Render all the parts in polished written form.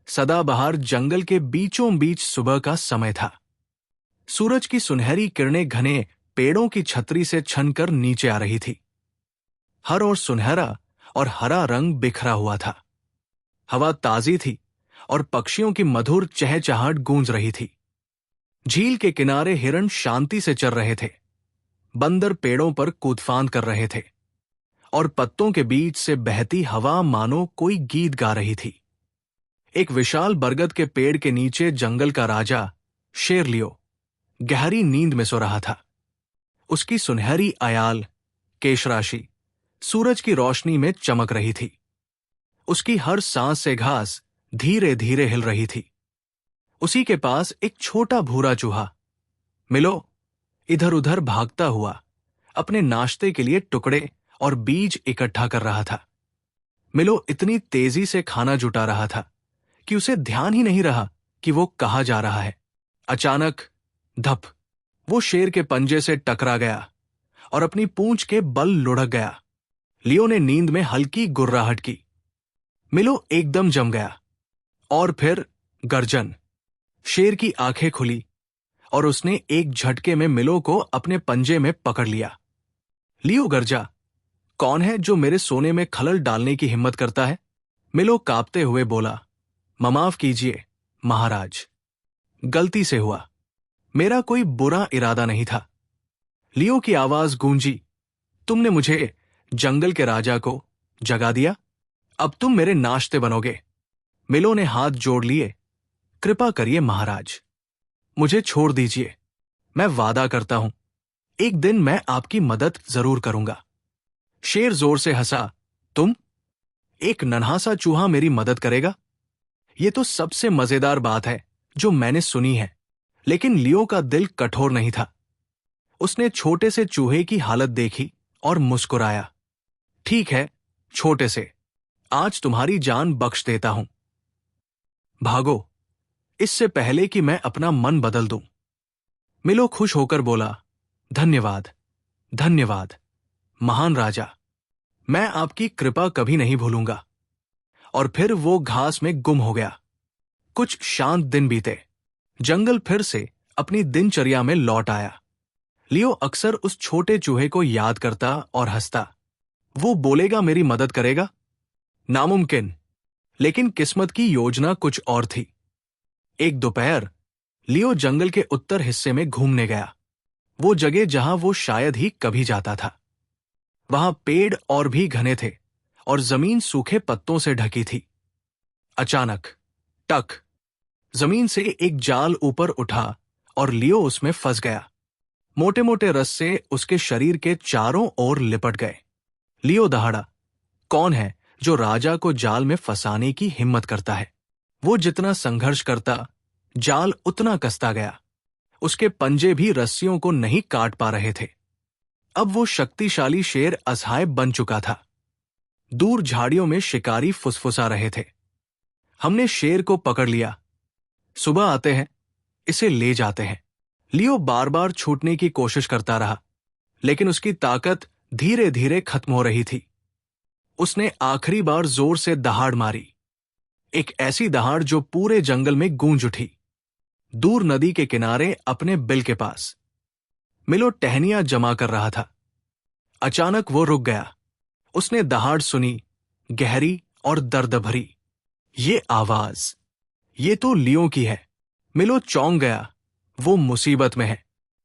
सदाबहार जंगल के बीचों बीच सुबह का समय था। सूरज की सुनहरी किरणें घने पेड़ों की छतरी से छनकर नीचे आ रही थी। हर ओर सुनहरा और हरा रंग बिखरा हुआ था। हवा ताजी थी और पक्षियों की मधुर चहचहाहट गूंज रही थी। झील के किनारे हिरण शांति से चर रहे थे। बंदर पेड़ों पर कूदफांद कर रहे थे और पत्तों के बीच से बहती हवा मानो कोई गीत गा रही थी। एक विशाल बरगद के पेड़ के नीचे जंगल का राजा शेर लियो गहरी नींद में सो रहा था। उसकी सुनहरी आयाल केशराशि सूरज की रोशनी में चमक रही थी। उसकी हर सांस से घास धीरे धीरे हिल रही थी। उसी के पास एक छोटा भूरा चूहा मिलो इधर उधर भागता हुआ अपने नाश्ते के लिए टुकड़े और बीज इकट्ठा कर रहा था। मिलो इतनी तेजी से खाना जुटा रहा था कि उसे ध्यान ही नहीं रहा कि वो कहाँ जा रहा है। अचानक धप, वो शेर के पंजे से टकरा गया और अपनी पूंछ के बल लुढ़क गया। लियो ने नींद में हल्की गुर्राहट की। मिलो एकदम जम गया और फिर गर्जन। शेर की आंखें खुली और उसने एक झटके में मिलो को अपने पंजे में पकड़ लिया। लियो गर्जा, कौन है जो मेरे सोने में खलल डालने की हिम्मत करता है? मिलो कांपते हुए बोला, माफ कीजिए महाराज, गलती से हुआ, मेरा कोई बुरा इरादा नहीं था। लियो की आवाज गूंजी, तुमने मुझे जंगल के राजा को जगा दिया, अब तुम मेरे नाश्ते बनोगे। मिलो ने हाथ जोड़ लिए, कृपा करिए महाराज, मुझे छोड़ दीजिए, मैं वादा करता हूं एक दिन मैं आपकी मदद जरूर करूंगा। शेर जोर से हंसा, तुम? एक नन्हा सा चूहा मेरी मदद करेगा? यह तो सबसे मजेदार बात है जो मैंने सुनी है। लेकिन लियो का दिल कठोर नहीं था। उसने छोटे से चूहे की हालत देखी और मुस्कुराया, ठीक है छोटे से, आज तुम्हारी जान बख्श देता हूं, भागो इससे पहले कि मैं अपना मन बदल दूं। मिलो खुश होकर बोला, धन्यवाद धन्यवाद महान राजा, मैं आपकी कृपा कभी नहीं भूलूंगा। और फिर वो घास में गुम हो गया। कुछ शांत दिन बीते। जंगल फिर से अपनी दिनचर्या में लौट आया। लियो अक्सर उस छोटे चूहे को याद करता और हंसता। वो बोलेगा मेरी मदद करेगा? नामुमकिन। लेकिन किस्मत की योजना कुछ और थी। एक दोपहर लियो जंगल के उत्तर हिस्से में घूमने गया, वो जगह जहां वो शायद ही कभी जाता था। वहां पेड़ और भी घने थे और जमीन सूखे पत्तों से ढकी थी। अचानक टक, जमीन से एक जाल ऊपर उठा और लियो उसमें फंस गया। मोटे मोटे रस्से उसके शरीर के चारों ओर लिपट गए। लियो दहाड़ा, कौन है जो राजा को जाल में फंसाने की हिम्मत करता है? वो जितना संघर्ष करता, जाल उतना कसता गया। उसके पंजे भी रस्सियों को नहीं काट पा रहे थे। अब वो शक्तिशाली शेर असहाय बन चुका था। दूर झाड़ियों में शिकारी फुसफुसा रहे थे, हमने शेर को पकड़ लिया, सुबह आते हैं, इसे ले जाते हैं। लियो बार बार छूटने की कोशिश करता रहा, लेकिन उसकी ताकत धीरे धीरे खत्म हो रही थी। उसने आखिरी बार जोर से दहाड़ मारी, एक ऐसी दहाड़ जो पूरे जंगल में गूंज उठी। दूर नदी के किनारे अपने बिल के पास मिलो टहनियां जमा कर रहा था। अचानक वो रुक गया। उसने दहाड़ सुनी, गहरी और दर्द भरी। ये आवाज, ये तो लियो की है। मिलो चौंक गया, वो मुसीबत में है।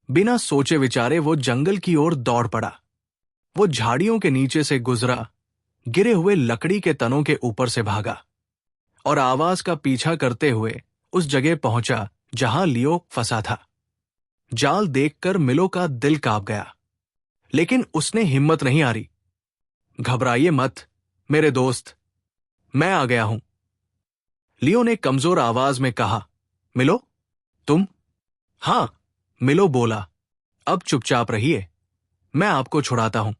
बिना सोचे विचारे वो जंगल की ओर दौड़ पड़ा। वो झाड़ियों के नीचे से गुजरा, गिरे हुए लकड़ी के तनों के ऊपर से भागा और आवाज का पीछा करते हुए उस जगह पहुंचा जहां लियो फंसा था। जाल देखकर मिलो का दिल कांप गया, लेकिन उसने हिम्मत नहीं हारी। घबराइए मत मेरे दोस्त, मैं आ गया हूं, लियो ने कमजोर आवाज में कहा। मिलो, तुम? हां, मिलो बोला, अब चुपचाप रहिए, मैं आपको छुड़ाता हूं।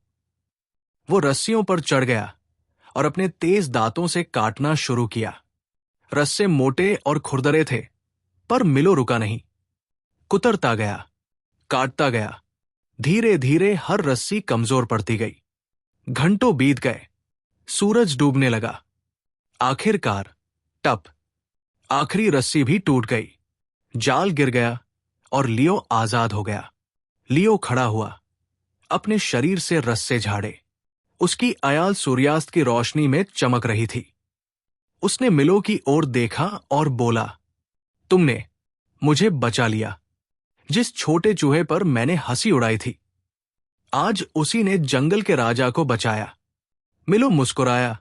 वो रस्सियों पर चढ़ गया और अपने तेज दांतों से काटना शुरू किया। रस्से मोटे और खुरदरे थे, पर मिलो रुका नहीं। कुतरता गया, काटता गया। धीरे धीरे हर रस्सी कमजोर पड़ती गई। घंटों बीत गए, सूरज डूबने लगा। आखिरकार टप, आखिरी रस्सी भी टूट गई, जाल गिर गया और लियो आजाद हो गया। लियो खड़ा हुआ, अपने शरीर से रस्से झाड़े। उसकी आयाल सूर्यास्त की रोशनी में चमक रही थी। उसने मिलो की ओर देखा और बोला, तुमने मुझे बचा लिया। जिस छोटे चूहे पर मैंने हंसी उड़ाई थी, आज उसी ने जंगल के राजा को बचाया। मिलो मुस्कुराया,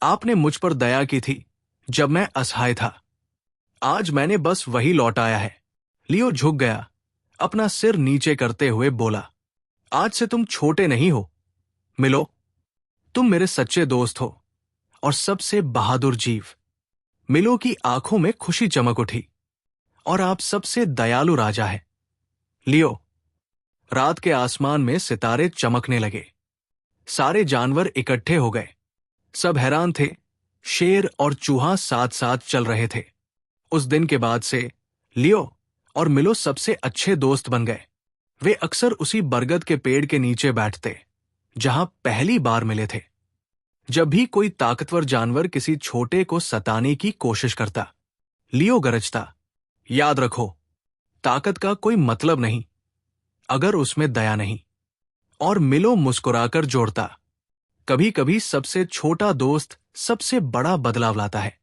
आपने मुझ पर दया की थी जब मैं असहाय था। आज मैंने बस वही लौटाया है। लियो झुक गया, अपना सिर नीचे करते हुए बोला, आज से तुम छोटे नहीं हो मिलो, तुम मेरे सच्चे दोस्त हो और सबसे बहादुर जीव। मिलो की आंखों में खुशी चमक उठी, और आप सबसे दयालु राजा है लियो। रात के आसमान में सितारे चमकने लगे। सारे जानवर इकट्ठे हो गए। सब हैरान थे। शेर और चूहा साथ साथ चल रहे थे। उस दिन के बाद से लियो और मिलो सबसे अच्छे दोस्त बन गए। वे अक्सर उसी बरगद के पेड़ के नीचे बैठते जहां पहली बार मिले थे। जब भी कोई ताकतवर जानवर किसी छोटे को सताने की कोशिश करता, लियो गरजता, याद रखो, ताकत का कोई मतलब नहीं अगर उसमें दया नहीं। और मिलो मुस्कुराकर जोड़ता, कभी कभी सबसे छोटा दोस्त सबसे बड़ा बदलाव लाता है।